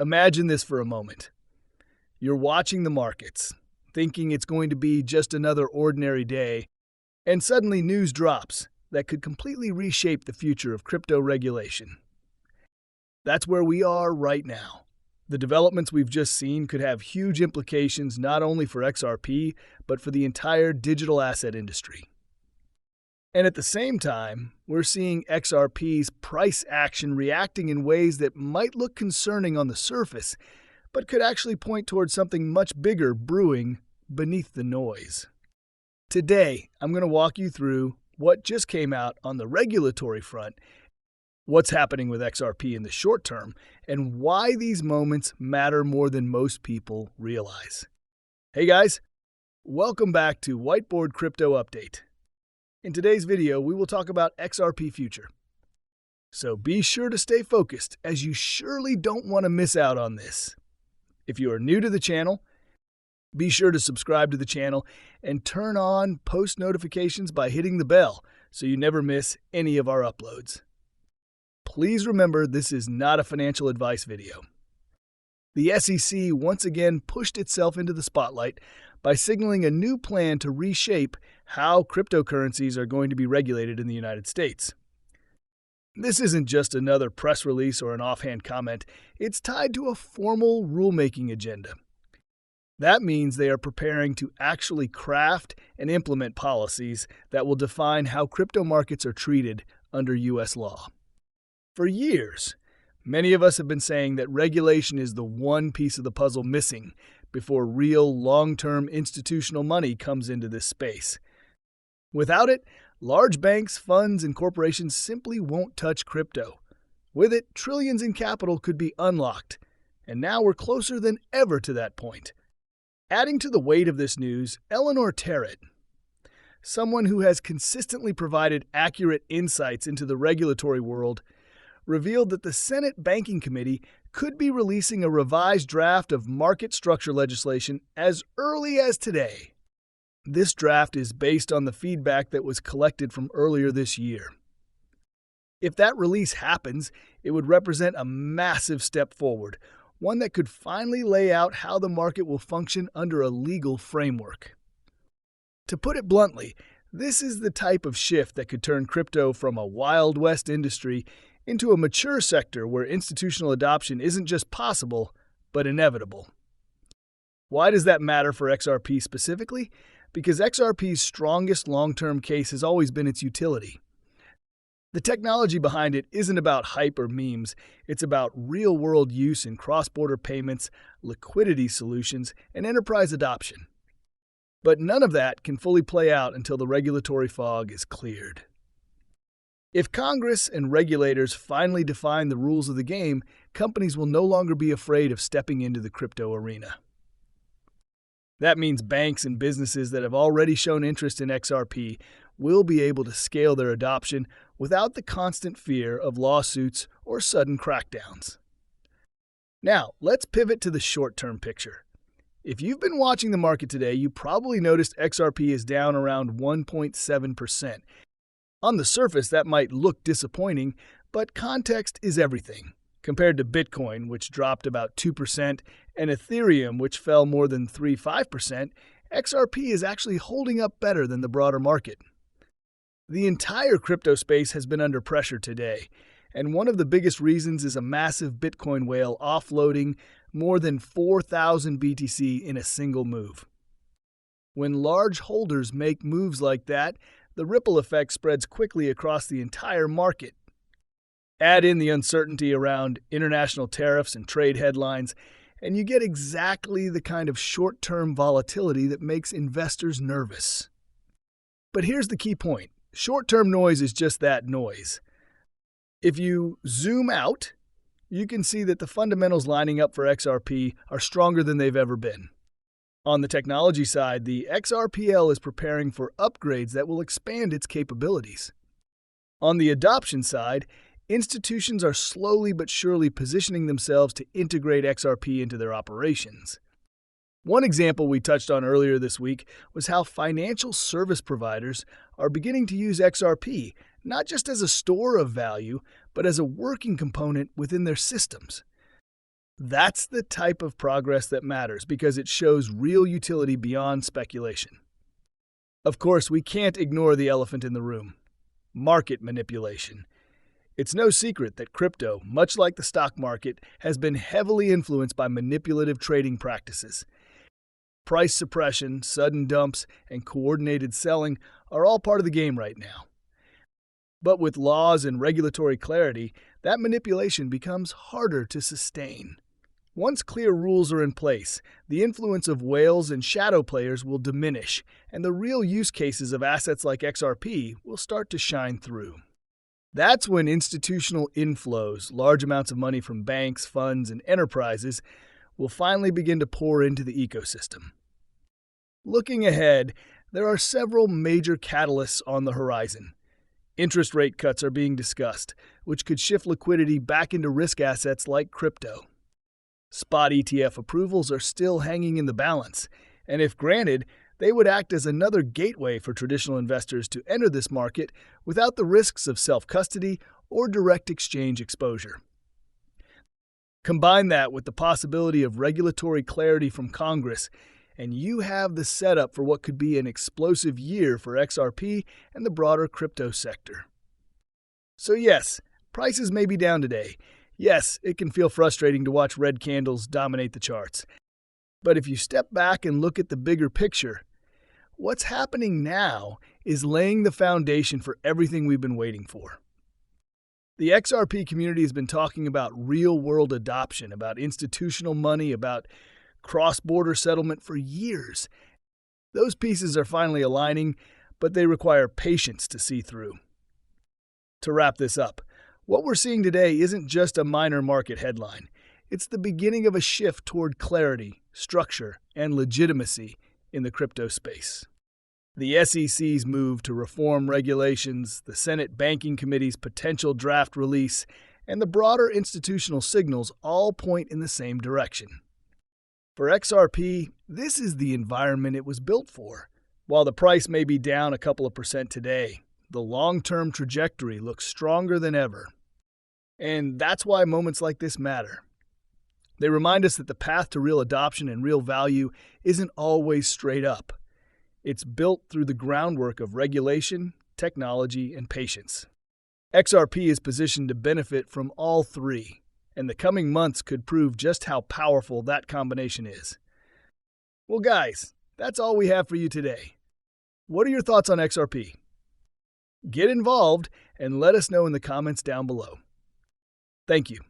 Imagine this for a moment. You're watching the markets, thinking it's going to be just another ordinary day, and suddenly news drops that could completely reshape the future of crypto regulation. That's where we are right now. The developments we've just seen could have huge implications not only for XRP, but for the entire digital asset industry. And at the same time, we're seeing XRP's price action reacting in ways that might look concerning on the surface, but could actually point towards something much bigger brewing beneath the noise. Today, I'm going to walk you through what just came out on the regulatory front, what's happening with XRP in the short term, and why these moments matter more than most people realize. Hey guys, welcome back to Whiteboard Crypto Update. In today's video, we will talk about XRP future. So be sure to stay focused, as you surely don't want to miss out on this. If you are new to the channel, be sure to subscribe to the channel and turn on post notifications by hitting the bell so you never miss any of our uploads. Please remember, this is not a financial advice video. The SEC once again pushed itself into the spotlight by signaling a new plan to reshape how cryptocurrencies are going to be regulated in the United States. This isn't just another press release or an offhand comment, it's tied to a formal rulemaking agenda. That means they are preparing to actually craft and implement policies that will define how crypto markets are treated under U.S. law. For years, many of us have been saying that regulation is the one piece of the puzzle missing before real long-term institutional money comes into this space. Without it, large banks, funds, and corporations simply won't touch crypto. With it, trillions in capital could be unlocked, and now we're closer than ever to that point. Adding to the weight of this news, Eleanor Terrett, someone who has consistently provided accurate insights into the regulatory world, revealed that the Senate Banking Committee could be releasing a revised draft of market structure legislation as early as today. This draft is based on the feedback that was collected from earlier this year. If that release happens, it would represent a massive step forward, one that could finally lay out how the market will function under a legal framework. To put it bluntly, this is the type of shift that could turn crypto from a Wild West industry into a mature sector where institutional adoption isn't just possible, but inevitable. Why does that matter for XRP specifically? Because XRP's strongest long-term case has always been its utility. The technology behind it isn't about hype or memes, it's about real-world use in cross-border payments, liquidity solutions, and enterprise adoption. But none of that can fully play out until the regulatory fog is cleared. If Congress and regulators finally define the rules of the game, companies will no longer be afraid of stepping into the crypto arena. That means banks and businesses that have already shown interest in XRP will be able to scale their adoption without the constant fear of lawsuits or sudden crackdowns. Now, let's pivot to the short-term picture. If you've been watching the market today, you probably noticed XRP is down around 1.7%. On the surface, that might look disappointing, but context is everything. Compared to Bitcoin, which dropped about 2%, and Ethereum, which fell more than 3.5%, XRP is actually holding up better than the broader market. The entire crypto space has been under pressure today, and one of the biggest reasons is a massive Bitcoin whale offloading more than 4,000 BTC in a single move. When large holders make moves like that, the ripple effect spreads quickly across the entire market. Add in the uncertainty around international tariffs and trade headlines, and you get exactly the kind of short-term volatility that makes investors nervous. But here's the key point. Short-term noise is just that, noise. If you zoom out, you can see that the fundamentals lining up for XRP are stronger than they've ever been. On the technology side, the XRPL is preparing for upgrades that will expand its capabilities. On the adoption side, institutions are slowly but surely positioning themselves to integrate XRP into their operations. One example we touched on earlier this week was how financial service providers are beginning to use XRP not just as a store of value, but as a working component within their systems. That's the type of progress that matters because it shows real utility beyond speculation. Of course, we can't ignore the elephant in the room: market manipulation. It's no secret that crypto, much like the stock market, has been heavily influenced by manipulative trading practices. Price suppression, sudden dumps, and coordinated selling are all part of the game right now. But with laws and regulatory clarity, that manipulation becomes harder to sustain. Once clear rules are in place, the influence of whales and shadow players will diminish, and the real use cases of assets like XRP will start to shine through. That's when institutional inflows, large amounts of money from banks, funds, and enterprises, will finally begin to pour into the ecosystem. Looking ahead, there are several major catalysts on the horizon. Interest rate cuts are being discussed, which could shift liquidity back into risk assets like crypto. Spot ETF approvals are still hanging in the balance, and if granted, they would act as another gateway for traditional investors to enter this market without the risks of self-custody or direct exchange exposure. Combine that with the possibility of regulatory clarity from Congress, and you have the setup for what could be an explosive year for XRP and the broader crypto sector. So yes, prices may be down today. Yes, it can feel frustrating to watch red candles dominate the charts. But if you step back and look at the bigger picture, what's happening now is laying the foundation for everything we've been waiting for. The XRP community has been talking about real-world adoption, about institutional money, about cross-border settlement for years. Those pieces are finally aligning, but they require patience to see through. To wrap this up, what we're seeing today isn't just a minor market headline. It's the beginning of a shift toward clarity, structure, and legitimacy in the crypto space. The SEC's move to reform regulations, the Senate Banking Committee's potential draft release, and the broader institutional signals all point in the same direction. For XRP, this is the environment it was built for. While the price may be down a couple of percent today, the long-term trajectory looks stronger than ever. And that's why moments like this matter. They remind us that the path to real adoption and real value isn't always straight up. It's built through the groundwork of regulation, technology, and patience. XRP is positioned to benefit from all three, and the coming months could prove just how powerful that combination is. Well, guys, that's all we have for you today. What are your thoughts on XRP? Get involved and let us know in the comments down below. Thank you.